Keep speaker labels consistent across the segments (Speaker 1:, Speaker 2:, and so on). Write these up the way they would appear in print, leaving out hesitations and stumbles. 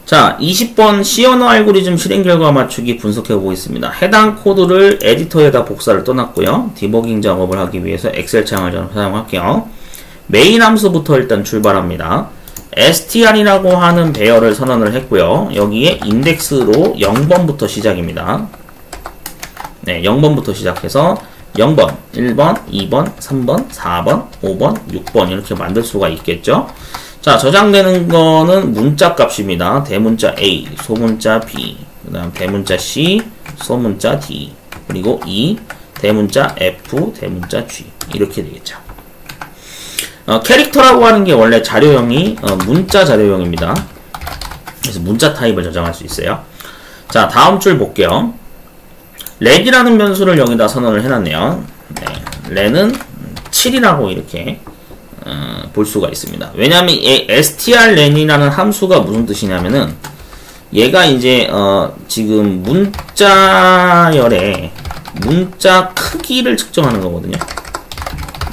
Speaker 1: 자, 20번 C 언어 알고리즘 실행 결과 맞추기 분석해 보겠습니다. 해당 코드를 에디터에다 복사를 떠났고요. 디버깅 작업을 하기 위해서 엑셀 창을 좀 사용할게요. 메인 함수부터 일단 출발합니다. str이라고 하는 배열을 선언을 했고요. 여기에 인덱스로 0번부터 시작입니다. 네, 0번부터 시작해서 0번, 1번, 2번, 3번, 4번, 5번, 6번 이렇게 만들 수가 있겠죠. 자, 저장되는 거는 문자 값입니다. 대문자 A, 소문자 B, 그 다음 대문자 C, 소문자 D, 그리고 E, 대문자 F, 대문자 G 이렇게 되겠죠. 캐릭터라고 하는 게 원래 자료형이 문자 자료형입니다. 그래서 문자 타입을 저장할 수 있어요. 자, 다음 줄 볼게요. 렌이라는 변수를 여기다 선언을 해놨네요. 네, 렌은 7이라고 이렇게 볼 수가 있습니다. 왜냐하면 strlen이라는 함수가 무슨 뜻이냐면은 얘가 이제 지금 문자열의 문자 크기를 측정하는 거거든요.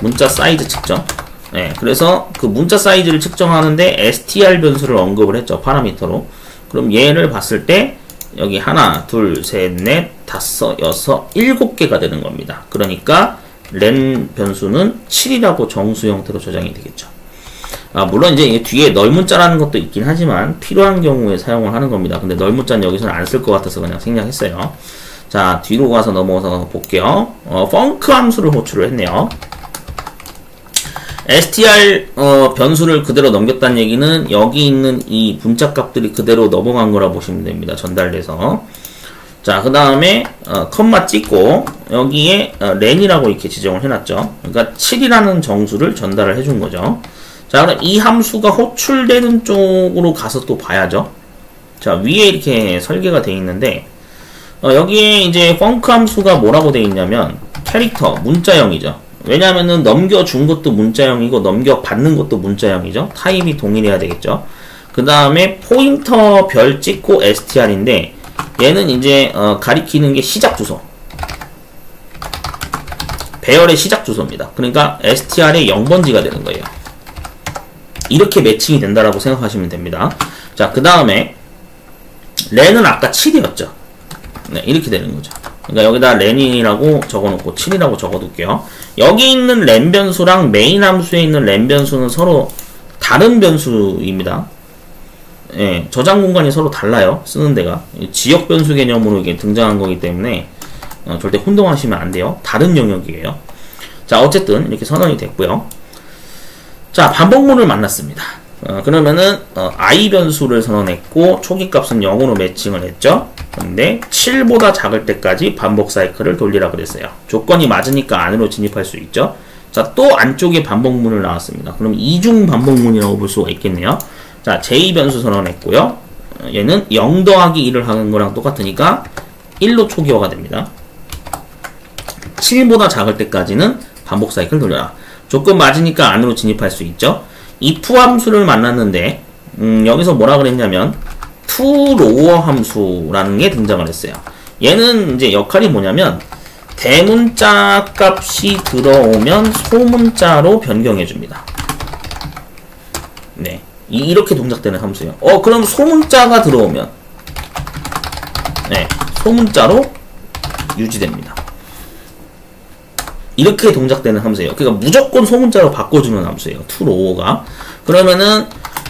Speaker 1: 문자 사이즈 측정. 네, 그래서 그 문자 사이즈를 측정하는데 str 변수를 언급을 했죠. 파라미터로. 그럼 얘를 봤을 때 여기 하나, 둘, 셋, 넷, 다섯, 여섯, 7개가 되는 겁니다. 그러니까 len 변수는 7이라고 정수 형태로 저장이 되겠죠. 물론 이제 뒤에 널문자라는 것도 있긴 하지만 필요한 경우에 사용을 하는 겁니다. 근데 널문자는 여기서는 안 쓸 것 같아서 그냥 생략했어요. 자, 뒤로 가서 넘어가서 볼게요. 펑크 함수를 호출을 했네요. str 변수를 그대로 넘겼다는 얘기는 여기 있는 이 문자 값들이 그대로 넘어간 거라 보시면 됩니다. 전달돼서. 자, 그 다음에 컴마 찍고 여기에 len이라고 이렇게 지정을 해놨죠. 그러니까 7이라는 정수를 전달을 해준 거죠. 자, 그럼 이 함수가 호출되는 쪽으로 가서 또 봐야죠. 자, 위에 이렇게 설계가 되어 있는데 여기에 이제 펑크 함수가 뭐라고 되어 있냐면 캐릭터 문자형이죠. 왜냐하면은 넘겨준 것도 문자형이고 넘겨받는 것도 문자형이죠. 타입이 동일해야 되겠죠. 그 다음에 포인터 별 찍고 str인데 얘는 이제 가리키는 게 시작 주소. 배열의 시작 주소입니다. 그러니까 str의 0번지가 되는 거예요. 이렇게 매칭이 된다라고 생각하시면 됩니다. 자, 그 다음에 len은 아까 7이었죠. 네, 이렇게 되는 거죠. 그러니까 여기다 len이라고 적어놓고 7이라고 적어둘게요. 여기 있는 len 변수랑 메인 함수에 있는 len 변수는 서로 다른 변수입니다. 예, 저장 공간이 서로 달라요. 쓰는 데가. 지역 변수 개념으로 이게 등장한 거기 때문에 절대 혼동하시면 안 돼요. 다른 영역이에요. 자, 어쨌든 이렇게 선언이 됐고요. 자, 반복문을 만났습니다. 그러면은 i 변수를 선언했고 초기 값은 0으로 매칭을 했죠. 근데 7보다 작을 때까지 반복 사이클을 돌리라 그랬어요. 조건이 맞으니까 안으로 진입할 수 있죠. 자, 또 안쪽에 반복문을 나왔습니다. 그럼 이중 반복문이라고 볼 수가 있겠네요. 자, j 변수 선언했고요. 얘는 0 더하기 1을 하는 거랑 똑같으니까 1로 초기화가 됩니다. 7보다 작을 때까지는 반복 사이클 돌려라. 조건 맞으니까 안으로 진입할 수 있죠. if 함수를 만났는데 여기서 뭐라 그랬냐면 toLower 함수라는 게 등장을 했어요. 얘는 이제 역할이 뭐냐면 대문자 값이 들어오면 소문자로 변경해 줍니다. 네, 이렇게 동작되는 함수예요. 그럼 소문자가 들어오면 네, 소문자로 유지됩니다. 이렇게 동작되는 함수예요. 그러니까 무조건 소문자로 바꿔주는 함수예요. toLower가. 그러면은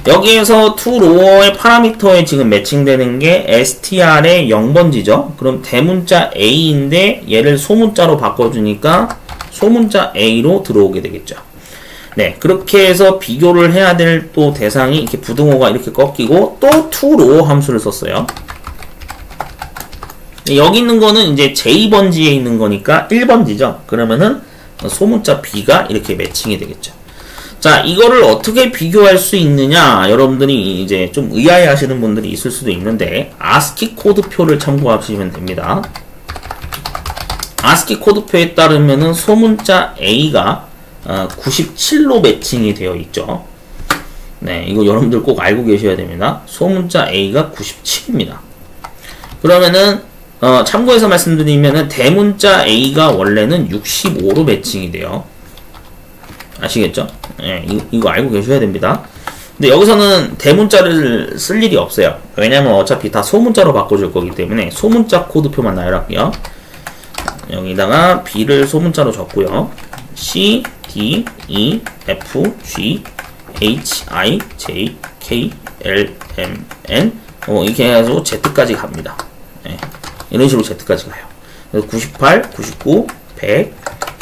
Speaker 1: 여기에서 toLower의 파라미터에 지금 매칭되는 게 str의 0번지죠. 그럼 대문자 a인데 얘를 소문자로 바꿔주니까 소문자 a로 들어오게 되겠죠. 네, 그렇게 해서 비교를 해야 될 또 대상이 이렇게 부등호가 이렇게 꺾이고 또 toLower 함수를 썼어요. 여기 있는 거는 이제 J번지에 있는 거니까 1번지죠. 그러면은 소문자 B가 이렇게 매칭이 되겠죠. 자, 이거를 어떻게 비교할 수 있느냐, 여러분들이 이제 좀 의아해 하시는 분들이 있을 수도 있는데 ASCII 코드표를 참고하시면 됩니다. ASCII 코드표에 따르면은 소문자 A가 97로 매칭이 되어 있죠. 네, 이거 여러분들 꼭 알고 계셔야 됩니다. 소문자 A가 97입니다. 그러면은 참고해서 말씀드리면은 대문자 A가 원래는 65로 매칭이 돼요. 아시겠죠? 네, 이거 알고 계셔야 됩니다. 근데 여기서는 대문자를 쓸 일이 없어요. 왜냐면 어차피 다 소문자로 바꿔줄 거기 때문에 소문자 코드표만 나열할게요. 여기다가 B를 소문자로 적고요. C, D, E, F, G, H, I, J, K, L, M, N 이렇게 해가지고 Z까지 갑니다. 네. 이런 식으로 Z까지 가요. 그래서 98, 99, 100,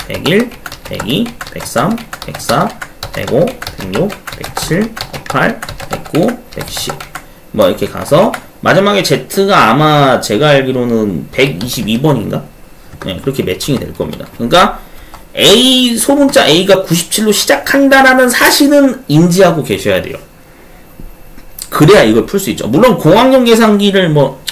Speaker 1: 101, 102, 103, 104, 105, 106, 107, 108, 109, 110 뭐 이렇게 가서 마지막에 Z가 아마 제가 알기로는 122번인가? 네, 그렇게 매칭이 될 겁니다. 그러니까 A 소문자 A가 97로 시작한다라는 사실은 인지하고 계셔야 돼요. 그래야 이걸 풀 수 있죠. 물론 공학용 계산기를 뭐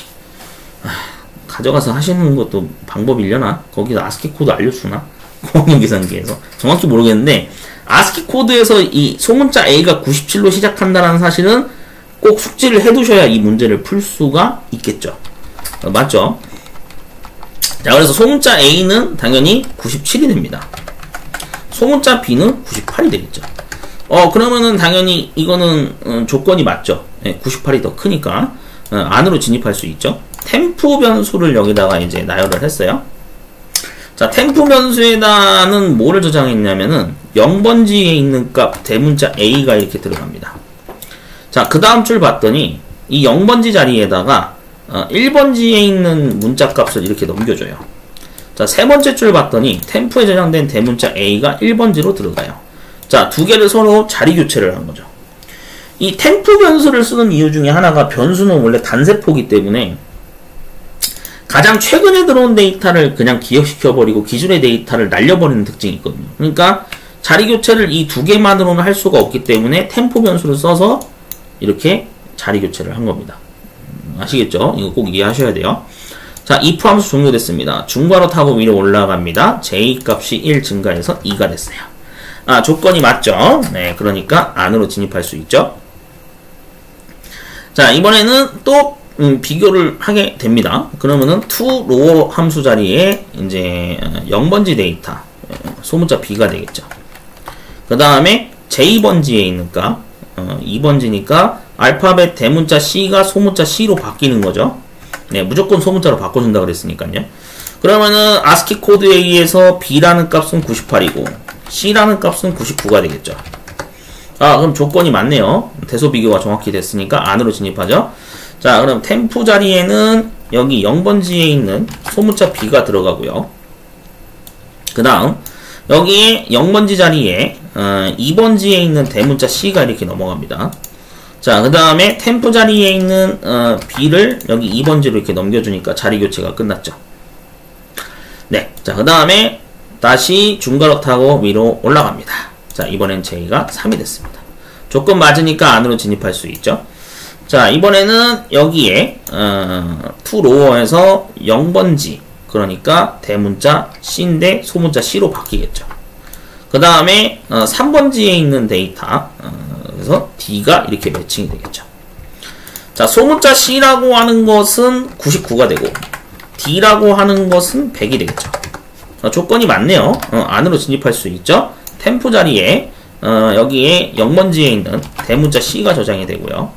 Speaker 1: 가져가서 하시는 것도 방법이려나? 거기서 아스키 코드 알려주나? 공학용 계산기에서 정확히 모르겠는데 아스키 코드에서 이 소문자 A가 97로 시작한다는 사실은 꼭 숙지를 해두셔야 이 문제를 풀 수가 있겠죠. 맞죠? 자, 그래서 소문자 A는 당연히 97이 됩니다. 소문자 B는 98이 되겠죠. 그러면은 당연히 이거는 조건이 맞죠. 네, 98이 더 크니까 안으로 진입할 수 있죠. 템프 변수를 여기다가 이제 나열을 했어요. 자, 템프 변수에다는 뭐를 저장했냐면은 0번지에 있는 값 대문자 A가 이렇게 들어갑니다. 자, 그 다음 줄 봤더니 이 0번지 자리에다가 1번지에 있는 문자 값을 이렇게 넘겨줘요. 자, 세 번째 줄 봤더니 템프에 저장된 대문자 A가 1번지로 들어가요. 자, 두 개를 서로 자리 교체를 한 거죠. 이 템프 변수를 쓰는 이유 중에 하나가 변수는 원래 단세포이기 때문에 가장 최근에 들어온 데이터를 그냥 기억시켜버리고 기존의 데이터를 날려버리는 특징이 있거든요. 그러니까 자리 교체를 이 두 개만으로는 할 수가 없기 때문에 템프 변수를 써서 이렇게 자리 교체를 한 겁니다. 아시겠죠? 이거 꼭 이해하셔야 돼요. 자, if 함수 종료됐습니다. 중괄호 타고 위로 올라갑니다. j 값이 1 증가해서 2가 됐어요. 조건이 맞죠? 네, 그러니까 안으로 진입할 수 있죠. 자, 이번에는 또 비교를 하게 됩니다. 그러면은 toRow 함수 자리에 이제 0번지 데이터 소문자 B가 되겠죠. 그 다음에 J번지에 있는 값 2번지니까 알파벳 대문자 C가 소문자 C로 바뀌는 거죠. 네, 무조건 소문자로 바꿔준다 그랬으니까요. 그러면은 아스키 코드에 의해서 B라는 값은 98이고 C라는 값은 99가 되겠죠. 그럼 조건이 맞네요. 대소 비교가 정확히 됐으니까 안으로 진입하죠. 자, 그럼 템프 자리에는 여기 0번지에 있는 소문자 B가 들어가고요. 그 다음 여기에 0번지 자리에 2번지에 있는 대문자 C가 이렇게 넘어갑니다. 자, 그 다음에 템프 자리에 있는 B를 여기 2번지로 이렇게 넘겨주니까 자리 교체가 끝났죠. 네, 자, 그 다음에 다시 중괄호 타고 위로 올라갑니다. 자, 이번엔 J가 3이 됐습니다. 조건 맞으니까 안으로 진입할 수 있죠. 자, 이번에는 여기에 toRow에서 0번지 그러니까 대문자 C인데 소문자 C로 바뀌겠죠. 그 다음에 3번지에 있는 데이터 그래서 D가 이렇게 매칭이 되겠죠. 자, 소문자 C라고 하는 것은 99가 되고 D라고 하는 것은 100이 되겠죠. 조건이 맞네요. 안으로 진입할 수 있죠. 템프 자리에 여기에 0번지에 있는 대문자 C가 저장이 되고요.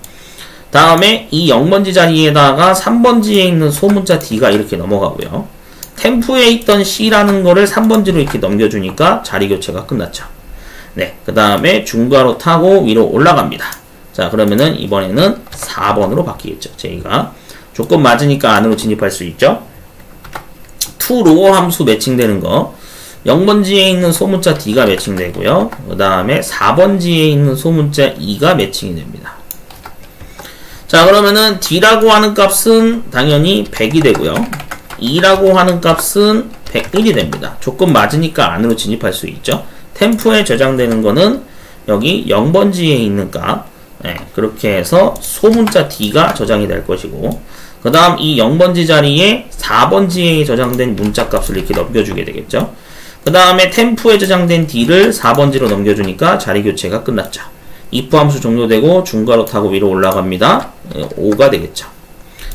Speaker 1: 다음에 이 0번지 자리에다가 3번지에 있는 소문자 D가 이렇게 넘어가고요. 템프에 있던 C라는 거를 3번지로 이렇게 넘겨주니까 자리 교체가 끝났죠. 네, 그 다음에 중괄호 타고 위로 올라갑니다. 자, 그러면은 이번에는 4번으로 바뀌겠죠. J가 조건 맞으니까 안으로 진입할 수 있죠. toRow 함수 매칭되는 거 0번지에 있는 소문자 D가 매칭되고요. 그 다음에 4번지에 있는 소문자 E가 매칭이 됩니다. 자, 그러면은 D라고 하는 값은 당연히 100이 되고요. E라고 하는 값은 101이 됩니다. 조건 맞으니까 안으로 진입할 수 있죠. 템프에 저장되는 거는 여기 0번지에 있는 값 그렇게 해서 소문자 D가 저장이 될 것이고 그 다음 이 0번지 자리에 4번지에 저장된 문자 값을 이렇게 넘겨주게 되겠죠. 그 다음에 템프에 저장된 D를 4번지로 넘겨주니까 자리 교체가 끝났죠. if 함수 종료되고 중괄호 타고 위로 올라갑니다. 5가 되겠죠.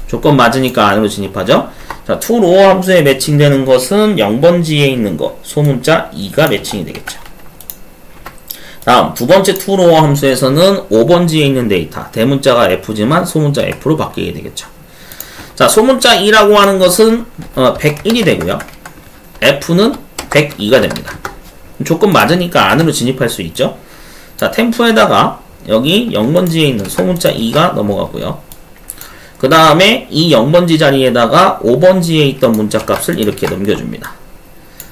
Speaker 1: 조건 맞으니까 안으로 진입하죠. 자, toRow 함수에 매칭되는 것은 0번지에 있는 것, 소문자 E가 매칭이 되겠죠. 다음 두 번째 toRow 함수에서는 5번지에 있는 데이터 대문자가 f지만 소문자 f로 바뀌게 되겠죠. 자, 소문자 2라고 하는 것은 101이 되고요. f는 102가 됩니다. 조건 맞으니까 안으로 진입할 수 있죠. 자, 템프에다가 여기 0번지에 있는 소문자 2가 넘어가고요. 그 다음에 이 0번지 자리에다가 5번지에 있던 문자 값을 이렇게 넘겨줍니다.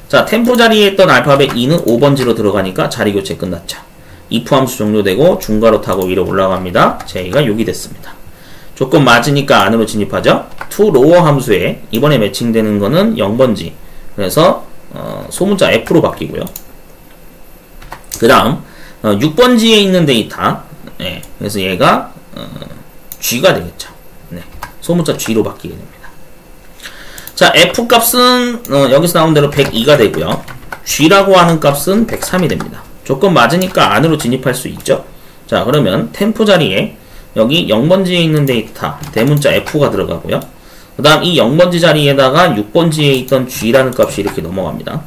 Speaker 1: 자, 템프 자리에 있던 알파벳 2는 5번지로 들어가니까 자리 교체 끝났죠. if 함수 종료되고 중괄호 타고 위로 올라갑니다. 제이가 6이 됐습니다. 조건 맞으니까 안으로 진입하죠. toRow 함수에 이번에 매칭되는 거는 0번지. 그래서 소문자 f로 바뀌고요. 그 다음 6번지에 있는 데이터. 네, 그래서 얘가 g가 되겠죠. 네, 소문자 g로 바뀌게 됩니다. 자, f 값은 여기서 나온 대로 102가 되고요. g라고 하는 값은 103이 됩니다. 조건 맞으니까 안으로 진입할 수 있죠. 자, 그러면 템프 자리에 여기 0번지에 있는 데이터 대문자 f가 들어가고요. 그 다음 이 0번지 자리에다가 6번지에 있던 g라는 값이 이렇게 넘어갑니다.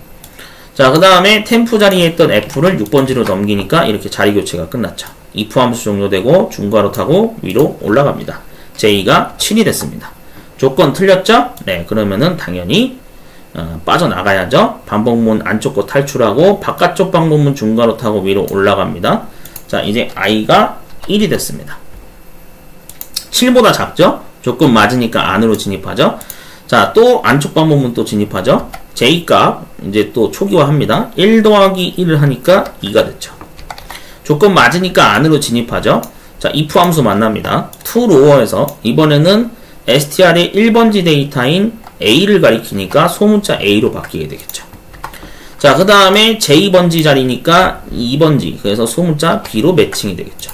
Speaker 1: 자, 그 다음에 템프 자리에 있던 f를 6번지로 넘기니까 이렇게 자리 교체가 끝났죠. if 함수 종료되고 중괄호 타고 위로 올라갑니다. j가 7이 됐습니다. 조건 틀렸죠? 네, 그러면은 당연히 빠져나가야죠. 반복문 안쪽 거 탈출하고 바깥쪽 방법문 중괄호 타고 위로 올라갑니다. 자, 이제 i가 1이 됐습니다. 7보다 작죠? 조건 맞으니까 안으로 진입하죠. 자, 또 안쪽 방법문 또 진입하죠. j값 이제 또 초기화합니다. 1 더하기 1을 하니까 2가 됐죠. 조건 맞으니까 안으로 진입하죠. 자, if 함수 만납니다. toRow에서 이번에는 str의 1번지 데이터인 a를 가리키니까 소문자 a로 바뀌게 되겠죠. 자, 그 다음에 j 번지 자리니까 2번지, 그래서 소문자 b로 매칭이 되겠죠.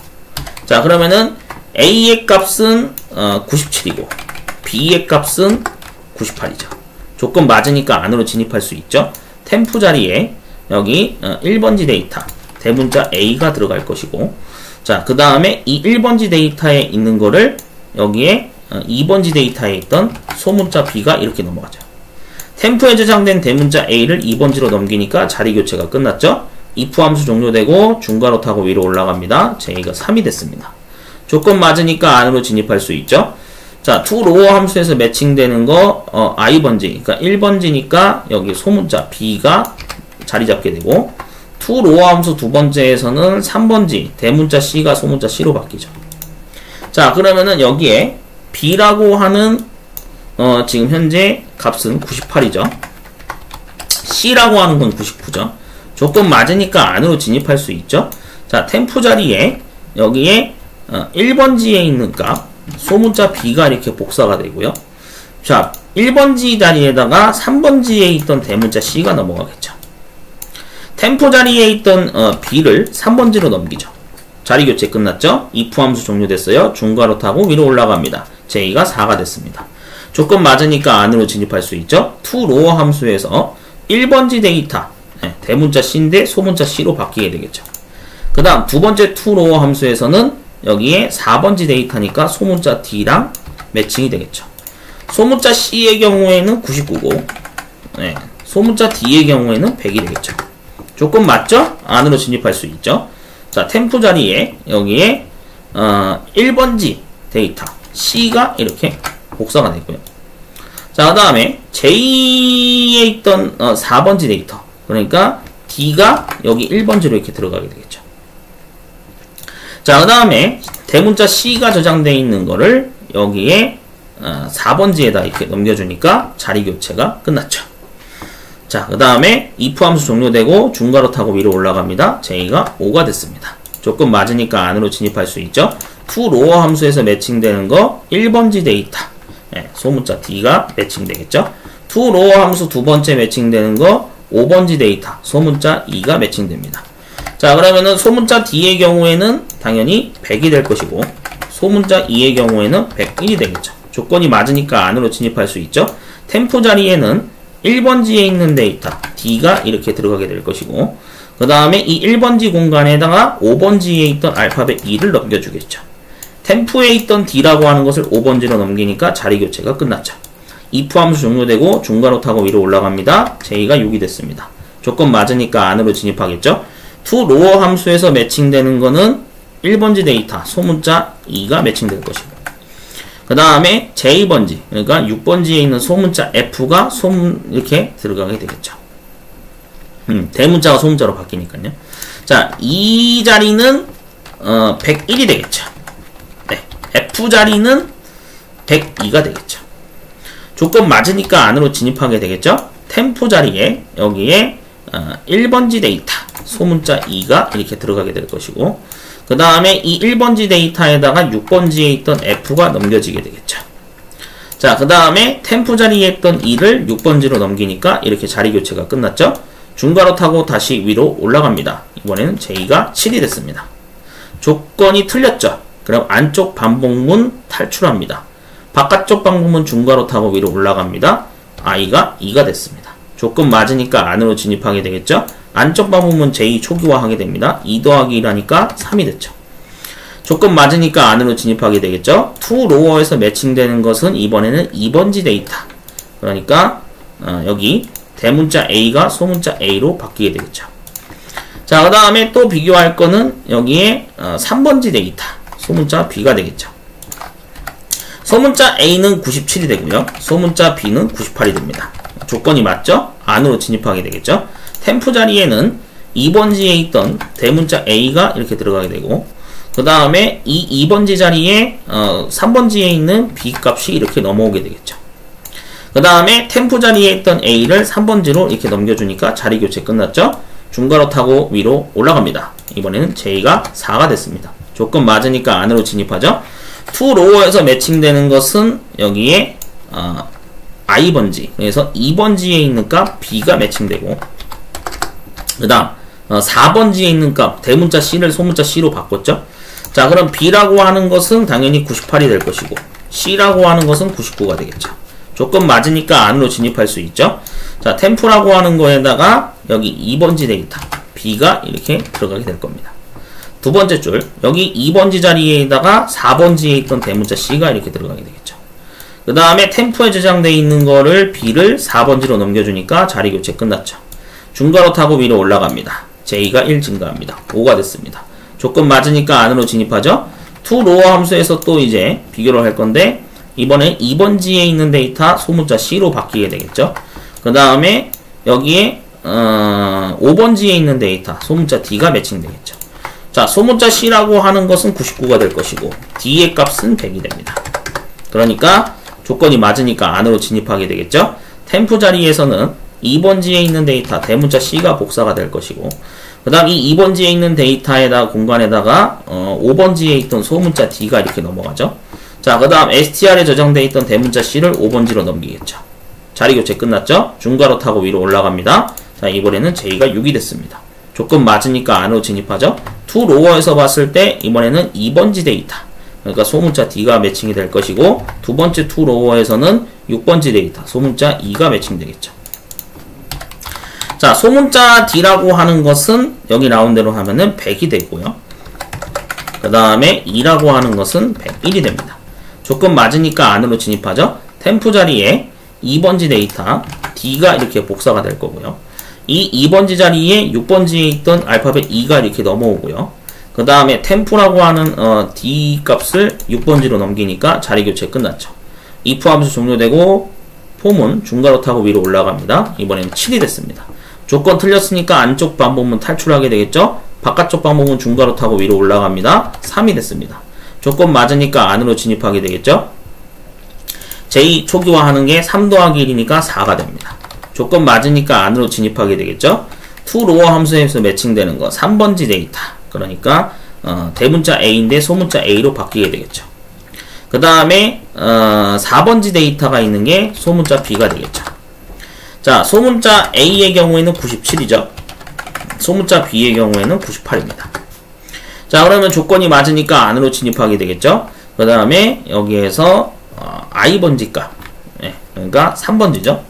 Speaker 1: 자, 그러면은 a의 값은 97이고 b의 값은 98이죠. 조건 맞으니까 안으로 진입할 수 있죠. 템프 자리에 여기 1번지 데이터 대문자 a가 들어갈 것이고, 자, 그 다음에 이 1번지 데이터에 있는 거를 여기에 2번지 데이터에 있던 소문자 b가 이렇게 넘어가죠. 템프에 저장된 대문자 a를 2번지로 넘기니까 자리 교체가 끝났죠. if 함수 종료되고 중괄호 타고 위로 올라갑니다. j가 3이 됐습니다. 조건 맞으니까 안으로 진입할 수 있죠. 자, toRow 함수에서 매칭되는 거 i번지, 그러니까 1번지니까 여기 소문자 b가 자리 잡게 되고, toRow 함수 두 번째에서는 3번지 대문자 c가 소문자 c로 바뀌죠. 자, 그러면은 여기에 b라고 하는 지금 현재 값은 98이죠. c라고 하는 건 99죠. 조건 맞으니까 안으로 진입할 수 있죠. 자, 템프 자리에 여기에 1번지에 있는 값 소문자 b가 이렇게 복사가 되고요. 자, 1번지 자리에다가 3번지에 있던 대문자 c가 넘어가겠죠. 템프 자리에 있던 b를 3번지로 넘기죠. 자리 교체 끝났죠. if 함수 종료됐어요. 중괄호 타고 위로 올라갑니다. j가 4가 됐습니다. 조건 맞으니까 안으로 진입할 수 있죠. toRow 함수에서 1번지 데이터 대문자 c인데 소문자 c로 바뀌게 되겠죠. 그 다음 두 번째 toRow 함수에서는 여기에 4번지 데이터니까 소문자 d랑 매칭이 되겠죠. 소문자 c의 경우에는 99고 소문자 d의 경우에는 100이 되겠죠. 조건 맞죠? 안으로 진입할 수 있죠. 자, 템프 자리에 여기에 1번지 데이터 c가 이렇게 복사가 되고요. 자, 그 다음에 j에 있던 4번지 데이터, 그러니까 d가 여기 1번지로 이렇게 들어가게 되겠죠. 자, 그 다음에 대문자 c가 저장되어 있는 거를 여기에 4번지에다 이렇게 넘겨주니까 자리 교체가 끝났죠. 자, 그 다음에 if 함수 종료되고 중괄호 타고 위로 올라갑니다. j가 5가 됐습니다. 조건 맞으니까 안으로 진입할 수 있죠. toRow 함수에서 매칭되는 거 1번지 데이터 소문자 d가 매칭되겠죠. toRow 함수 두 번째 매칭되는 거 5번지 데이터 소문자 e가 매칭됩니다. 자, 그러면은 소문자 d의 경우에는 당연히 100이 될 것이고 소문자 e의 경우에는 101이 되겠죠. 조건이 맞으니까 안으로 진입할 수 있죠. 템프 자리에는 1번지에 있는 데이터 d가 이렇게 들어가게 될 것이고, 그 다음에 이 1번지 공간에다가 5번지에 있던 알파벳 2를 넘겨주겠죠. 템프에 있던 d라고 하는 것을 5번지로 넘기니까 자리 교체가 끝났죠. if 함수 종료되고 중괄호 타고 위로 올라갑니다. j가 6이 됐습니다. 조건 맞으니까 안으로 진입하겠죠. to 로어 함수에서 매칭되는 거는 1번지 데이터 소문자 2가 매칭될 것이고, 그 다음에 J번지, 그러니까 6번지에 있는 소문자 F가 이렇게 들어가게 되겠죠. 대문자가 소문자로 바뀌니까요. 자, 이 자리는 101이 되겠죠. 네, F 자리는 102가 되겠죠. 조건 맞으니까 안으로 진입하게 되겠죠. 템프 자리에 여기에 1번지 데이터 소문자 2가 이렇게 들어가게 될 것이고, 그 다음에 이 1번지 데이터에다가 6번지에 있던 F가 넘겨지게 되겠죠. 자, 그 다음에 템프 자리에 있던 2를 6번지로 넘기니까 이렇게 자리 교체가 끝났죠. 중괄호 타고 다시 위로 올라갑니다. 이번에는 J가 7이 됐습니다. 조건이 틀렸죠. 그럼 안쪽 반복문 탈출합니다. 바깥쪽 반복문 중괄호 타고 위로 올라갑니다. I가 2가 됐습니다. 조건 맞으니까 안으로 진입하게 되겠죠. 안쪽 반복문 J 초기화하게 됩니다. 2 더하기 1하니까 3이 됐죠. 조건 맞으니까 안으로 진입하게 되겠죠. to 로어에서 매칭되는 것은 이번에는 2번지 데이터. 그러니까 여기 대문자 A가 소문자 A로 바뀌게 되겠죠. 자, 그 다음에 또 비교할 거는 여기에 3번지 데이터 소문자 B가 되겠죠. 소문자 A는 97이 되고요. 소문자 B는 98이 됩니다. 조건이 맞죠? 안으로 진입하게 되겠죠. 템프 자리에는 2번지에 있던 대문자 A가 이렇게 들어가게 되고, 그 다음에 이 2번지 자리에 3번지에 있는 B 값이 이렇게 넘어오게 되겠죠. 그 다음에 템프 자리에 있던 A를 3번지로 이렇게 넘겨주니까 자리 교체 끝났죠. 중괄호 타고 위로 올라갑니다. 이번에는 J가 4가 됐습니다. 조건 맞으니까 안으로 진입하죠. to 로어에서 매칭되는 것은 여기에 I번지, 그래서 2번지에 있는 값 B가 매칭되고, 그 다음 4번지에 있는 값 대문자 C를 소문자 C로 바꿨죠. 자, 그럼 B라고 하는 것은 당연히 98이 될 것이고, C라고 하는 것은 99가 되겠죠. 조건 맞으니까 안으로 진입할 수 있죠. 자, 템프라고 하는 거에다가 여기 2번지 데이터 B가 이렇게 들어가게 될 겁니다. 두 번째 줄, 여기 2번지 자리에다가 4번지에 있던 대문자 C가 이렇게 들어가게 되겠죠. 그 다음에 템프에 저장되어 있는 거를 B를 4번지로 넘겨주니까 자리 교체 끝났죠. 중괄호 타고 위로 올라갑니다. J가 1 증가합니다. 5가 됐습니다. 조건 맞으니까 안으로 진입하죠. to 로어 함수에서 또 이제 비교를 할 건데, 이번에 2번지에 있는 데이터 소문자 C로 바뀌게 되겠죠. 그 다음에 여기에 5번지에 있는 데이터 소문자 D가 매칭되겠죠. 자, 소문자 C라고 하는 것은 99가 될 것이고, D의 값은 100이 됩니다. 그러니까 조건이 맞으니까 안으로 진입하게 되겠죠. 템프 자리에서는 2번지에 있는 데이터 대문자 C가 복사가 될 것이고, 그 다음 이 2번지에 있는 데이터에다 공간에다가 5번지에 있던 소문자 D가 이렇게 넘어가죠. 자, 그 다음 str에 저장되어 있던 대문자 C를 5번지로 넘기겠죠. 자리 교체 끝났죠. 중괄호 타고 위로 올라갑니다. 자, 이번에는 J가 6이 됐습니다. 조건 맞으니까 안으로 진입하죠. to 로어에서 봤을 때 이번에는 2번지 데이터, 그러니까 소문자 D가 매칭이 될 것이고, 두 번째 to 로어에서는 6번지 데이터 소문자 E가 매칭되겠죠. 자, 소문자 D라고 하는 것은 여기 나온 대로 하면은 100이 되고요. 그 다음에 2라고 하는 것은 101이 됩니다. 조건 맞으니까 안으로 진입하죠. 템프 자리에 2번지 데이터 D가 이렇게 복사가 될 거고요. 이 2번지 자리에 6번지에 있던 알파벳 E가 이렇게 넘어오고요. 그 다음에 템프라고 하는 D 값을 6번지로 넘기니까 자리 교체 끝났죠. if 함수 종료되고 폼은 중괄호 타고 위로 올라갑니다. 이번엔 7이 됐습니다. 조건 틀렸으니까 안쪽 반복문 탈출하게 되겠죠. 바깥쪽 반복문 중괄호 타고 위로 올라갑니다. 3이 됐습니다. 조건 맞으니까 안으로 진입하게 되겠죠. J 초기화하는 게 3 더하기 1이니까 4가 됩니다. 조건 맞으니까 안으로 진입하게 되겠죠. to 로어 함수에서 매칭되는 거 3번지 데이터, 그러니까 대문자 A인데 소문자 A로 바뀌게 되겠죠. 그 다음에 4번지 데이터가 있는 게 소문자 B가 되겠죠. 자, 소문자 A의 경우에는 97이죠. 소문자 B의 경우에는 98입니다. 자, 그러면 조건이 맞으니까 안으로 진입하게 되겠죠. 그 다음에 여기에서 I번지 값, 그러니까 3번지죠.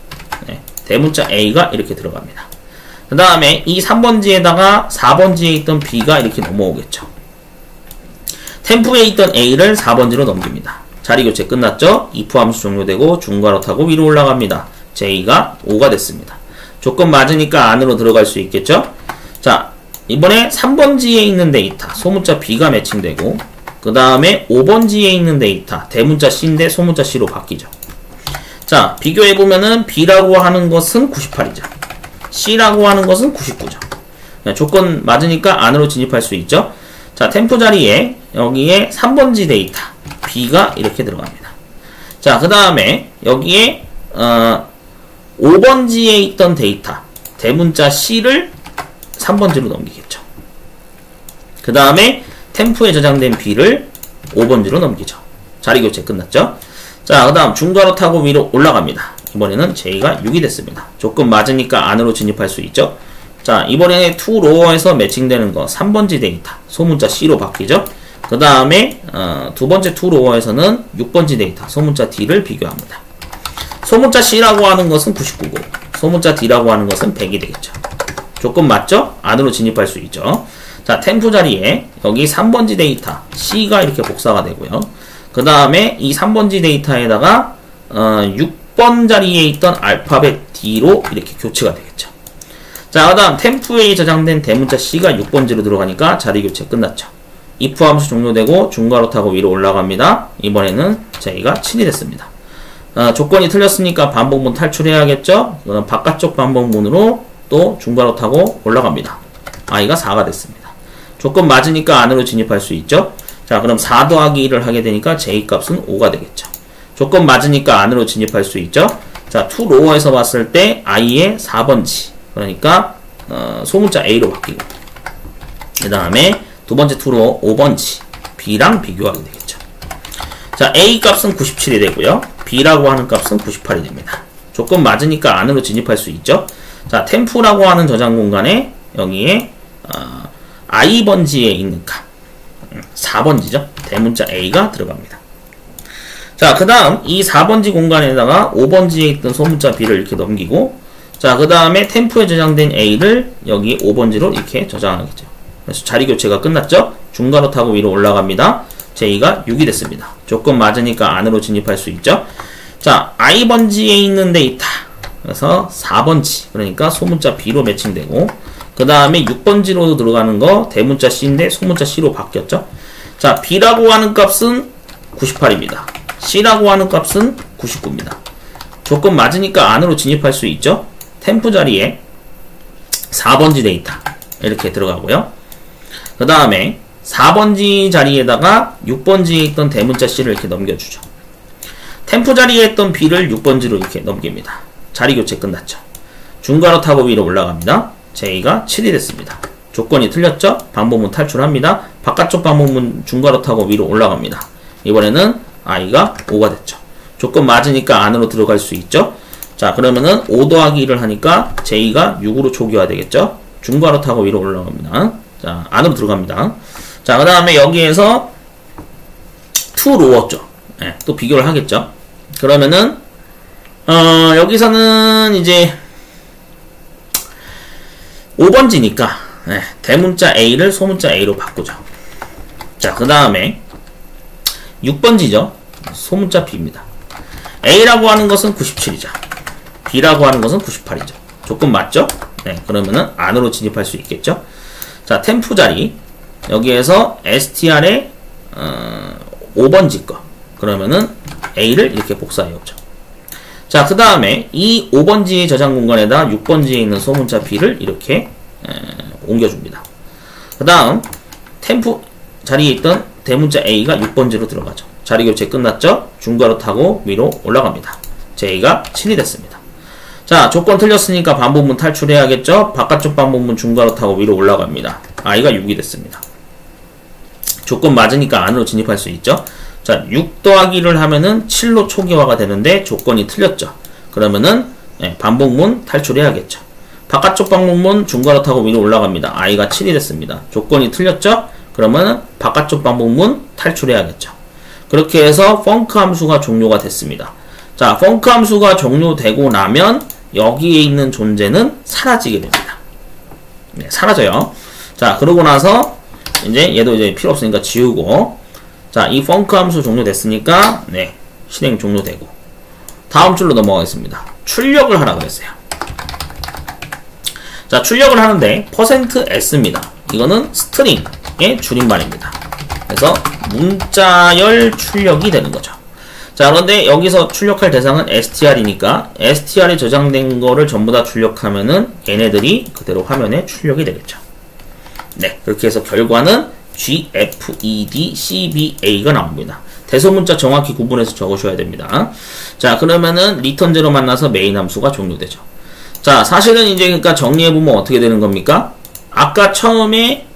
Speaker 1: 대문자 A가 이렇게 들어갑니다. 그 다음에 이 3번지에다가 4번지에 있던 B가 이렇게 넘어오겠죠. 템프에 있던 A를 4번지로 넘깁니다. 자리 교체 끝났죠. if 함수 종료되고 중괄호 타고 위로 올라갑니다. J가 5가 됐습니다. 조건 맞으니까 안으로 들어갈 수 있겠죠. 자, 이번에 3번지에 있는 데이터 소문자 B가 매칭되고 그 다음에 5번지에 있는 데이터 대문자 C인데 소문자 C로 바뀌죠. 자, 비교해보면은 B라고 하는 것은 98이죠. C라고 하는 것은 99죠. 조건 맞으니까 안으로 진입할 수 있죠. 자, 템프 자리에 여기에 3번지 데이터 B가 이렇게 들어갑니다. 자, 그 다음에 여기에 5번지에 있던 데이터 대문자 C를 3번지로 넘기겠죠. 그 다음에 템프에 저장된 B를 5번지로 넘기죠. 자리 교체 끝났죠. 자, 그 다음 중괄호 타고 위로 올라갑니다. 이번에는 J가 6이 됐습니다. 조건 맞으니까 안으로 진입할 수 있죠. 자, 이번에 to 로어에서 매칭되는 거 3번지 데이터 소문자 C로 바뀌죠. 그 다음에 두 번째 to 로어에서는 6번지 데이터 소문자 D를 비교합니다. 소문자 C라고 하는 것은 99고 소문자 D라고 하는 것은 100이 되겠죠. 조건 맞죠? 안으로 진입할 수 있죠. 자, 템프 자리에 여기 3번지 데이터 C가 이렇게 복사가 되고요. 그 다음에 이 3번지 데이터에다가 6번 자리에 있던 알파벳 D로 이렇게 교체가 되겠죠. 자, 그 다음 템프에 저장된 대문자 C가 6번지로 들어가니까 자리 교체 끝났죠. if 함수 종료되고 중괄호 타고 위로 올라갑니다. 이번에는 J가 7이 됐습니다. 조건이 틀렸으니까 반복문 탈출해야겠죠. 그럼 바깥쪽 반복문으로 또 중괄호 타고 올라갑니다. I가 4가 됐습니다. 조건 맞으니까 안으로 진입할 수 있죠. 자, 그럼 4 더하기 1을 하게 되니까 J 값은 5가 되겠죠. 조건 맞으니까 안으로 진입할 수 있죠. 자, to 로어에서 봤을 때 I의 4번지 그러니까 소문자 A로 바뀌고 그 다음에 두 번째 to로 5번지 B랑 비교하게 되겠죠. 자, A 값은 97이 되고요. B라고 하는 값은 98이 됩니다. 조건 맞으니까 안으로 진입할 수 있죠. 자, 템프라고 하는 저장 공간에 여기에 I번지에 있는 값 4번지죠. 대문자 A가 들어갑니다. 자, 그 다음 이 4번지 공간에다가 5번지에 있던 소문자 B를 이렇게 넘기고 자, 그 다음에 템프에 저장된 A를 여기 5번지로 이렇게 저장하겠죠. 그래서 자리 교체가 끝났죠. 중괄호 타고 위로 올라갑니다. J가 6이 됐습니다. 조건 맞으니까 안으로 진입할 수 있죠. 자, I번지에 있는 데이터 그래서 4번지 그러니까 소문자 B로 매칭되고 그 다음에 6번지로 들어가는 거 대문자 C인데 소문자 C로 바뀌었죠. 자, B라고 하는 값은 98입니다. C라고 하는 값은 99입니다. 조건 맞으니까 안으로 진입할 수 있죠. 템프 자리에 4번지 데이터 이렇게 들어가고요. 그 다음에 4번지 자리에다가 6번지에 있던 대문자 C를 이렇게 넘겨주죠. 템프 자리에 있던 B를 6번지로 이렇게 넘깁니다. 자리 교체 끝났죠. 중괄호 타고 위로 올라갑니다. J가 7이 됐습니다. 조건이 틀렸죠? 반복문 탈출합니다. 바깥쪽 반복문 중괄호 타고 위로 올라갑니다. 이번에는 I가 5가 됐죠. 조건 맞으니까 안으로 들어갈 수 있죠? 자, 그러면은 5 더하기 1을 하니까 J가 6으로 초기화 되겠죠? 중괄호 타고 위로 올라갑니다. 자, 안으로 들어갑니다. 자, 그 다음에 여기에서 to 로어죠. 네, 또 비교를 하겠죠? 그러면은, 여기서는 이제 5번지니까, 네, 대문자 A를 소문자 A로 바꾸죠. 자, 그 다음에 6번지죠. 소문자 B입니다. A라고 하는 것은 97이죠. B라고 하는 것은 98이죠. 조건 맞죠? 네, 그러면은 안으로 진입할 수 있겠죠? 자, 템프 자리. 여기에서 str에 5번지 거. 그러면은 A를 이렇게 복사해오죠. 자, 그 다음에 이 5번지의 저장 공간에다 6번지에 있는 소문자 B를 이렇게 옮겨줍니다. 그 다음 템프 자리에 있던 대문자 A가 6번지로 들어가죠. 자리 교체 끝났죠? 중괄호 타고 위로 올라갑니다. J가 7이 됐습니다. 자, 조건 틀렸으니까 반복문 탈출해야겠죠? 바깥쪽 반복문 중괄호 타고 위로 올라갑니다. I가 6이 됐습니다. 조건 맞으니까 안으로 진입할 수 있죠? 자, 6 더하기 1을 하면은 7로 초기화가 되는데 조건이 틀렸죠? 그러면은 반복문 탈출해야겠죠? 바깥쪽 반복문 중괄호 타고 위로 올라갑니다. I가 7이 됐습니다. 조건이 틀렸죠? 그러면은 바깥쪽 반복문 탈출해야겠죠? 그렇게 해서 펑크 함수가 종료가 됐습니다. 자, 펑크 함수가 종료되고 나면 여기에 있는 존재는 사라지게 됩니다. 네, 사라져요. 자, 그러고 나서 이제 얘도 이제 필요 없으니까 지우고, 자, 이 펑크 함수 종료됐으니까 네, 실행 종료되고, 다음 줄로 넘어가겠습니다. 출력을 하라 그랬어요. 자, 출력을 하는데 %s입니다. 이거는 스트링의 줄임말입니다. 그래서 문자열 출력이 되는 거죠. 자, 그런데 여기서 출력할 대상은 str이니까 str에 저장된 거를 전부 다 출력하면은 얘네들이 그대로 화면에 출력이 되겠죠. 네, 그렇게 해서 결과는 GFEDCBA가 나옵니다. 대소문자 정확히 구분해서 적으셔야 됩니다. 자, 그러면은 리턴 제로 만나서 메인 함수가 종료되죠. 자, 사실은 이제 그러니까 정리해보면 어떻게 되는 겁니까? 아까 처음에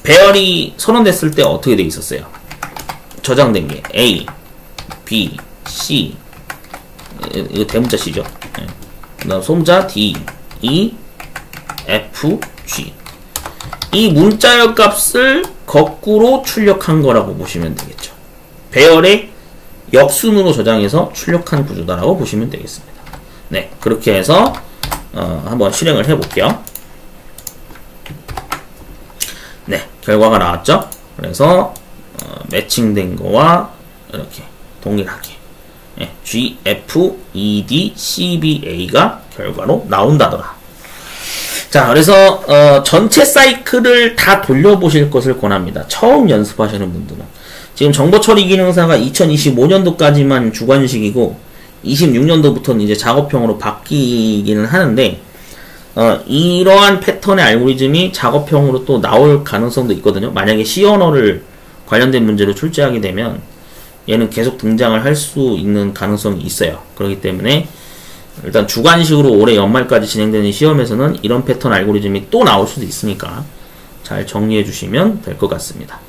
Speaker 1: 배열이 선언됐을 때 어떻게 돼 있었어요? 저장된 게 A, B, C, 이거 대문자 C죠. 그 다음 소문자 D, E, F, G. 이 문자열 값을 거꾸로 출력한 거라고 보시면 되겠죠. 배열의 역순으로 저장해서 출력한 구조다라고 보시면 되겠습니다. 네, 그렇게 해서 한번 실행을 해볼게요. 네, 결과가 나왔죠. 그래서 매칭된 거와 이렇게 동일하게 GFEDCBA가 결과로 나온다더라. 자, 그래서 전체 사이클을 다 돌려보실 것을 권합니다. 처음 연습하시는 분들은. 지금 정보처리 기능사가 2025년도까지만 주관식이고 26년도부터는 이제 작업형으로 바뀌기는 하는데 이러한 패턴의 알고리즘이 작업형으로 또 나올 가능성도 있거든요. 만약에 C 언어를 관련된 문제로 출제하게 되면 얘는 계속 등장을 할 수 있는 가능성이 있어요. 그렇기 때문에 일단 주관식으로 올해 연말까지 진행되는 시험에서는 이런 패턴 알고리즘이 또 나올 수도 있으니까 잘 정리해 주시면 될 것 같습니다.